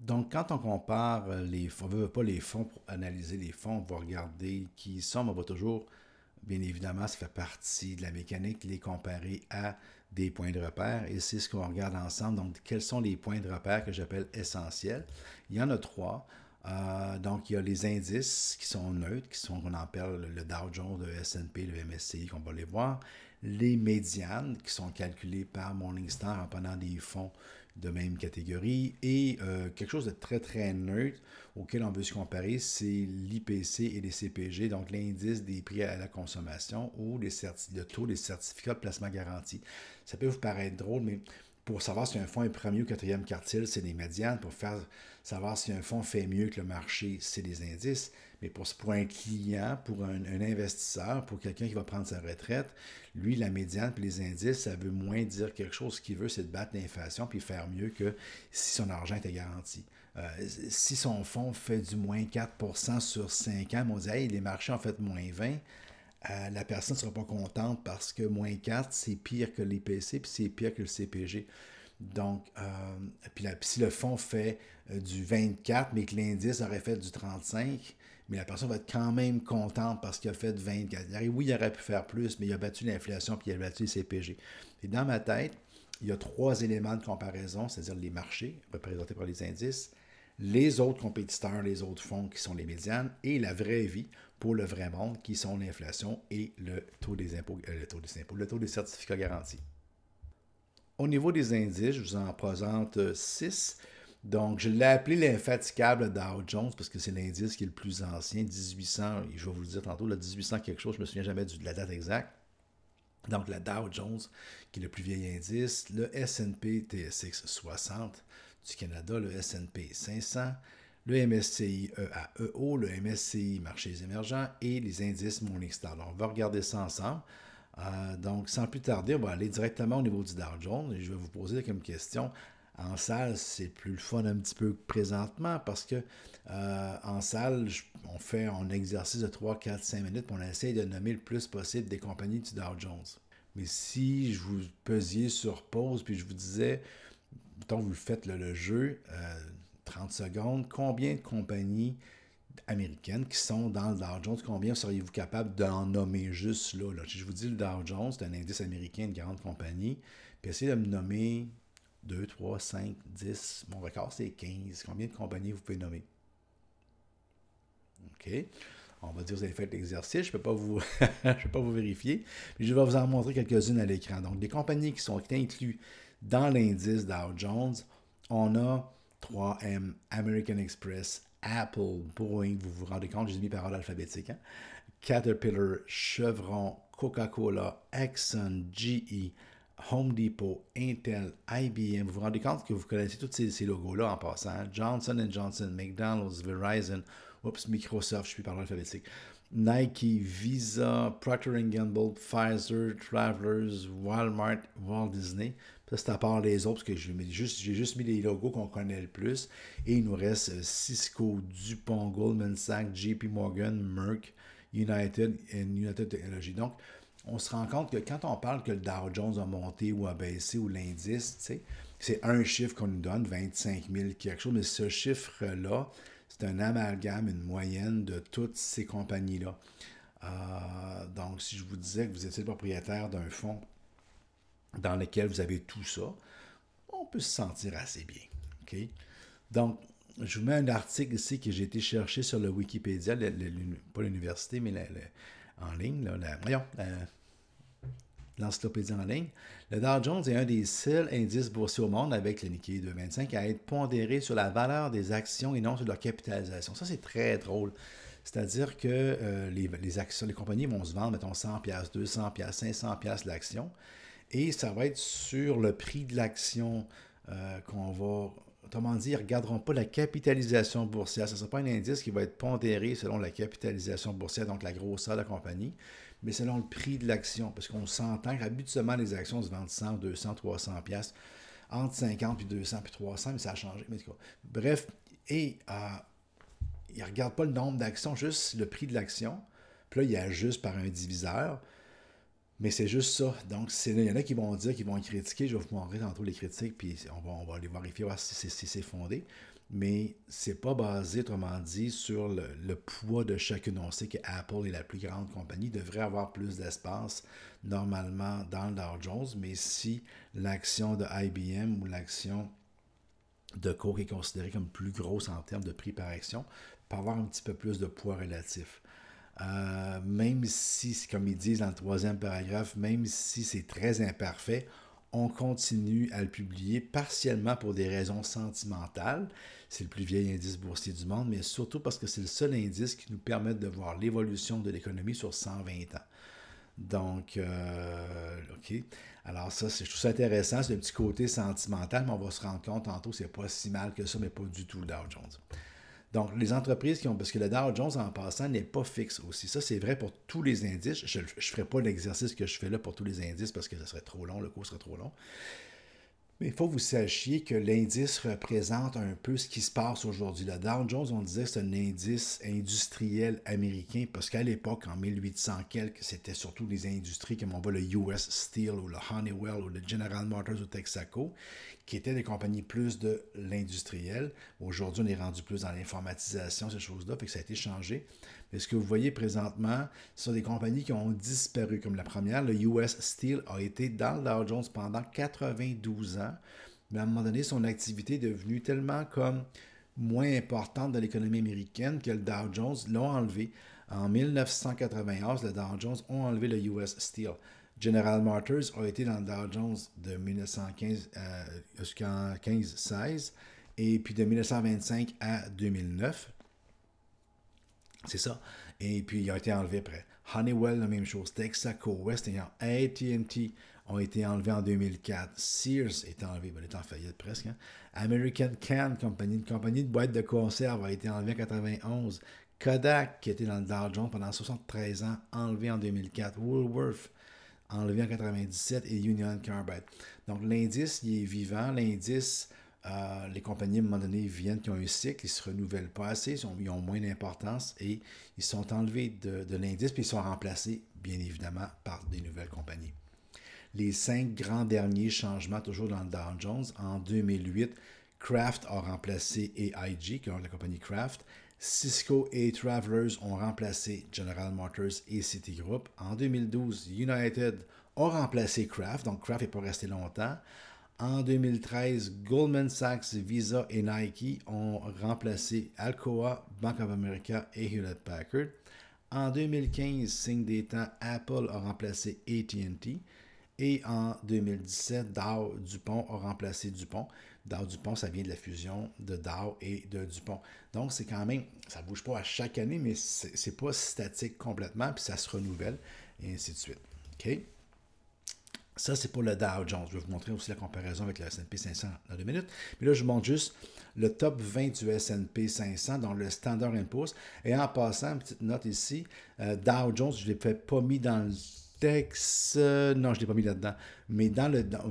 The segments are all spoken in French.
Donc, quand on compare les fonds, on veut pas les fonds pour analyser les fonds, on va regarder qui ils sont, mais on va toujours, bien évidemment, ça fait partie de la mécanique, les comparer à des points de repère. Et c'est ce qu'on regarde ensemble. Donc, quels sont les points de repère que j'appelle essentiels? Il y en a trois. Donc, il y a les indices qui sont neutres, on appelle le Dow Jones, le S&P, le MSCI, qu'on va les voir. Les médianes, qui sont calculées par Morningstar en prenant des fonds de même catégorie. Et quelque chose de très, très neutre auquel on veut se comparer, c'est l'IPC et les CPG, donc l'indice des prix à la consommation ou le taux des certificats de placement garanti. Ça peut vous paraître drôle, mais pour savoir si un fonds est premier ou quatrième quartile, c'est les médianes. Pour savoir si un fonds fait mieux que le marché, c'est les indices. Mais pour un client, pour un investisseur, pour quelqu'un qui va prendre sa retraite, lui, la médiane et les indices, ça veut moins dire quelque chose. Ce qu'il veut, c'est de battre l'inflation puis faire mieux que si son argent était garanti. Si son fonds fait du moins 4% sur 5 ans, on dit hey, les marchés ont fait moins 20, la personne ne sera pas contente parce que moins 4, c'est pire que l'IPC puis c'est pire que le CPG. Donc, si le fonds fait du 24, mais que l'indice aurait fait du 35, mais la personne va être quand même contente parce qu'il a fait du 24. Oui, il aurait pu faire plus, mais il a battu l'inflation puis il a battu le CPG. Et dans ma tête, il y a trois éléments de comparaison, c'est-à-dire les marchés représentés par les indices, les autres compétiteurs, les autres fonds qui sont les médianes, et la vraie vie pour le vrai monde qui sont l'inflation et le taux des impôts, le taux des certificats garantis. Au niveau des indices, je vous en présente 6. Donc, je l'ai appelé l'infatigable Dow Jones parce que c'est l'indice qui est le plus ancien, 1800, je vais vous le dire tantôt, le 1800 quelque chose, je ne me souviens jamais de la date exacte. Donc, le Dow Jones, qui est le plus vieil indice, le S&P TSX 60 du Canada, le S&P 500, le MSCI EAEO, le MSCI Marchés émergents et les indices Morningstar. Alors, on va regarder ça ensemble. Donc, sans plus tarder, on va aller directement au niveau du Dow Jones et je vais vous poser comme question. En salle, c'est plus le fun un petit peu présentement parce que en salle, on fait un exercice de 3, 4, 5 minutes et on essaye de nommer le plus possible des compagnies du Dow Jones. Mais si je vous pesiez sur pause puis je vous disais, mettons, vous faites le jeu, 30 secondes, combien de compagnies américaines qui sont dans le Dow Jones, combien seriez-vous capable d'en nommer juste là? Si je vous dis le Dow Jones, c'est un indice américain de grandes compagnies, puis essayez de me nommer 2, 3, 5, 10. Mon record, c'est 15. Combien de compagnies vous pouvez nommer? OK. On va dire que vous avez fait l'exercice. Je ne peux pas vous, je peux pas vous vérifier. Mais je vais vous en montrer quelques-unes à l'écran. Donc, des compagnies qui sont incluses dans l'indice Dow Jones, on a 3M, American Express, Apple, Boeing, vous vous rendez compte, j'ai mis par ordre alphabétique, hein? Caterpillar, Chevron, Coca-Cola, Exxon, GE, Home Depot, Intel, IBM. Vous vous rendez compte que vous connaissez tous ces logos-là en passant. Johnson Johnson, McDonald's, Verizon, Microsoft, je suis par l'alphabétique. Nike, Visa, Procter Gamble, Pfizer, Travelers, Walmart, Walt Disney. Ça, c'est à part les autres, parce que j'ai juste mis les logos qu'on connaît le plus. Et il nous reste Cisco, DuPont, Goldman Sachs, JP Morgan, Merck, United et United Technologies. Donc, on se rend compte que quand on parle que le Dow Jones a monté ou a baissé ou l'indice, c'est un chiffre qu'on nous donne, 25 000 quelque chose, mais ce chiffre-là, c'est un amalgame, une moyenne de toutes ces compagnies-là. Donc, si je vous disais que vous étiez le propriétaire d'un fonds dans lequel vous avez tout ça, on peut se sentir assez bien. Okay? Donc, je vous mets un article ici que j'ai été chercher sur le Wikipédia, pas l'université, mais en ligne, voyons, l'encyclopédie en ligne. Le Dow Jones est un des seuls indices boursiers au monde avec le Nikkei 225 à être pondéré sur la valeur des actions et non sur leur capitalisation. Ça, c'est très drôle. C'est-à-dire que les actions, les compagnies vont se vendre, mettons, 100$, 200$, 500$ l'action. Et ça va être sur le prix de l'action qu'on va... Autrement dit, ils ne regarderont pas la capitalisation boursière. Ce ne sera pas un indice qui va être pondéré selon la capitalisation boursière, donc la grosseur de la compagnie, mais selon le prix de l'action. Parce qu'on s'entend qu'habituellement, les actions se vendent 100, 200, 300 pièces entre 50 puis 200 puis 300, mais ça a changé. Mais bref, et ils ne regardent pas le nombre d'actions, juste le prix de l'action. Puis là, ils ajustent par un diviseur. Mais c'est juste ça. Donc, il y en a qui vont dire, qui vont critiquer. Je vais vous montrer tantôt les critiques, puis on va aller vérifier voir si c'est fondé. Mais c'est pas basé, autrement dit, sur le poids de chacune. On sait que Apple est la plus grande compagnie, devrait avoir plus d'espace normalement dans le Dow Jones, mais si l'action de IBM ou l'action de Coke est considérée comme plus grosse en termes de prix par action, peut avoir un petit peu plus de poids relatif. Même si, comme ils disent dans le troisième paragraphe, même si c'est très imparfait, on continue à le publier partiellement pour des raisons sentimentales. C'est le plus vieil indice boursier du monde, mais surtout parce que c'est le seul indice qui nous permet de voir l'évolution de l'économie sur 120 ans. Donc, OK. Alors ça, je trouve ça intéressant. C'est un petit côté sentimental, mais on va se rendre compte tantôt que c'est pas si mal que ça, mais pas du tout le Dow Jones. Donc, les entreprises qui ont... Parce que le Dow Jones, en passant, n'est pas fixe aussi. Ça, c'est vrai pour tous les indices. Je ne ferai pas l'exercice que je fais là pour tous les indices parce que ça serait trop long, le cours serait trop long. Mais il faut que vous sachiez que l'indice représente un peu ce qui se passe aujourd'hui. Le Dow Jones, on disait que c'est un indice industriel américain parce qu'à l'époque, en 1800 quelques, c'était surtout les industries comme on voit le US Steel ou le Honeywell ou le General Motors ou Texaco, qui étaient des compagnies plus de l'industriel. Aujourd'hui, on est rendu plus dans l'informatisation, ces choses-là, fait que ça a été changé. Mais ce que vous voyez présentement, ce sont des compagnies qui ont disparu. Comme la première, le US Steel a été dans le Dow Jones pendant 92 ans. Mais à un moment donné, son activité est devenue tellement comme moins importante dans l'économie américaine que le Dow Jones l'ont enlevé. En 1991, le Dow Jones ont enlevé le US Steel. General Motors a été dans le Dow Jones de 1915 jusqu'en 15-16 et puis de 1925 à 2009. C'est ça. Et puis, il a été enlevé après. Honeywell, la même chose. Texaco, Westinghouse, AT&T ont été enlevés en 2004. Sears est enlevé, il est en faillite presque. Hein? American Can Company, une compagnie de boîtes de conserve, a été enlevée en 91. Kodak, qui était dans le Dow Jones pendant 73 ans, enlevé en 2004. Woolworth, enlevé en 97. Et Union Carbide. Donc, l'indice, il est vivant. L'indice... les compagnies, à un moment donné, viennent, qui ont un cycle, ils ne se renouvellent pas assez, ils ont moins d'importance et ils sont enlevés de l'indice puis ils sont remplacés, bien évidemment, par des nouvelles compagnies. Les 5 grands derniers changements, toujours dans le Dow Jones, en 2008, Kraft a remplacé AIG, qui est la compagnie Kraft. Cisco et Travelers ont remplacé General Motors et Citigroup. En 2012, United a remplacé Kraft, donc Kraft n'est pas resté longtemps. En 2013, Goldman Sachs, Visa et Nike ont remplacé Alcoa, Bank of America et Hewlett Packard. En 2015, signe des temps, Apple a remplacé AT&T. Et en 2017, Dow DuPont a remplacé DuPont. Dow DuPont, ça vient de la fusion de Dow et de DuPont. Donc, c'est quand même, ça ne bouge pas à chaque année, mais c'est pas statique complètement, puis ça se renouvelle, et ainsi de suite. OK? Ça, c'est pour le Dow Jones. Je vais vous montrer aussi la comparaison avec le S&P 500 dans 2 minutes. Mais là, je vous montre juste le top 20 du S&P 500, dans le Standard & Poor's. Et en passant, une petite note ici, Dow Jones, je ne l'ai pas mis dans le texte. Non, je ne l'ai pas mis là-dedans. Mais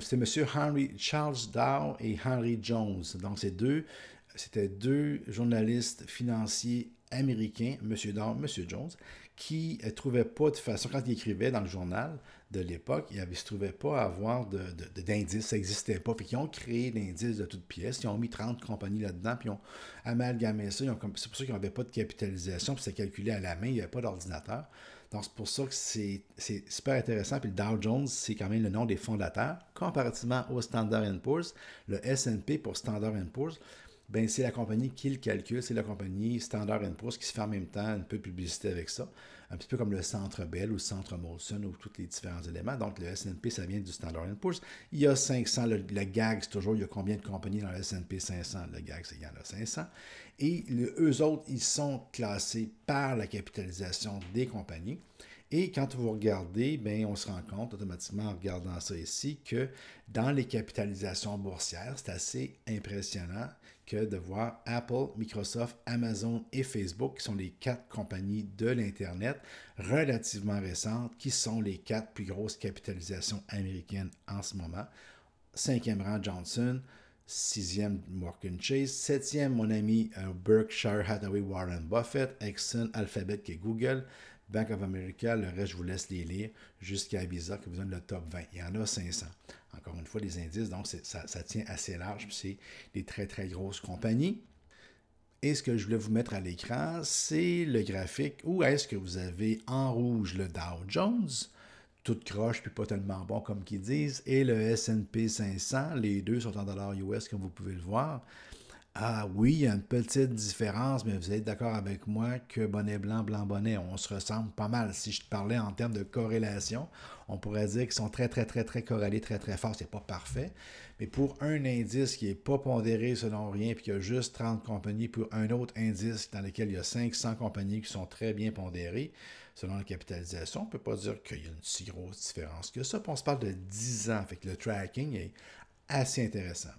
c'est M. Charles Dow et Henry Jones. Donc, c'était deux journalistes financiers américains, M. Dow, M. Jones, qui ne trouvaient pas de façon, quand ils écrivaient dans le journal de l'époque, ils ne se trouvaient pas à avoir d'indices, ça n'existait pas. Puis ils ont créé l'indice de toutes pièces, ils ont mis 30 compagnies là-dedans, puis ils ont amalgamé ça. C'est pour ça qu'ils n'avaient pas de capitalisation, puis c'est calculé à la main, il n'y avait pas d'ordinateur. Donc c'est pour ça que c'est super intéressant. Puis le Dow Jones, c'est quand même le nom des fondateurs, comparativement au Standard & Poor's. Le S&P pour Standard & Poor's, ben, c'est la compagnie qui le calcule, c'est la compagnie Standard & Poor's qui se fait en même temps un peu de publicité avec ça, un petit peu comme le Centre Bell ou le Centre Molson ou tous les différents éléments. Donc, le S&P, ça vient du Standard & Poor's. Il y a 500, le GAG, c'est toujours, il y a combien de compagnies dans le S&P 500? Le GAG, il y en a 500. Et eux autres, ils sont classés par la capitalisation des compagnies. Et quand vous regardez, bien, on se rend compte automatiquement en regardant ça ici que dans les capitalisations boursières, c'est assez impressionnant que de voir Apple, Microsoft, Amazon et Facebook, qui sont les 4 compagnies de l'Internet relativement récentes, qui sont les 4 plus grosses capitalisations américaines en ce moment. 5e rang, Johnson. 6e, Morgan Chase. 7e, mon ami Berkshire Hathaway, Warren Buffett. Exxon, Alphabet, qui est Google. Bank of America, le reste, je vous laisse les lire, jusqu'à Visa, qui vous donne le top 20. Il y en a 500. Encore une fois, les indices, donc ça tient assez large, puis c'est des très, très grosses compagnies. Et ce que je voulais vous mettre à l'écran, c'est le graphique où est-ce que vous avez en rouge le Dow Jones, tout croche puis pas tellement bon comme qu'ils disent, et le S&P 500, les deux sont en dollars US comme vous pouvez le voir. Ah oui, il y a une petite différence, mais vous êtes d'accord avec moi que bonnet blanc, blanc bonnet, on se ressemble pas mal. Si je te parlais en termes de corrélation, on pourrait dire qu'ils sont très, très, très, très corrélés, très, très forts. C'est pas parfait, mais pour un indice qui n'est pas pondéré selon rien, puis qu'il y a juste 30 compagnies, pour un autre indice dans lequel il y a 500 compagnies qui sont très bien pondérées, selon la capitalisation, on ne peut pas dire qu'il y a une si grosse différence que ça. Puis on se parle de 10 ans, fait que le tracking est assez intéressant.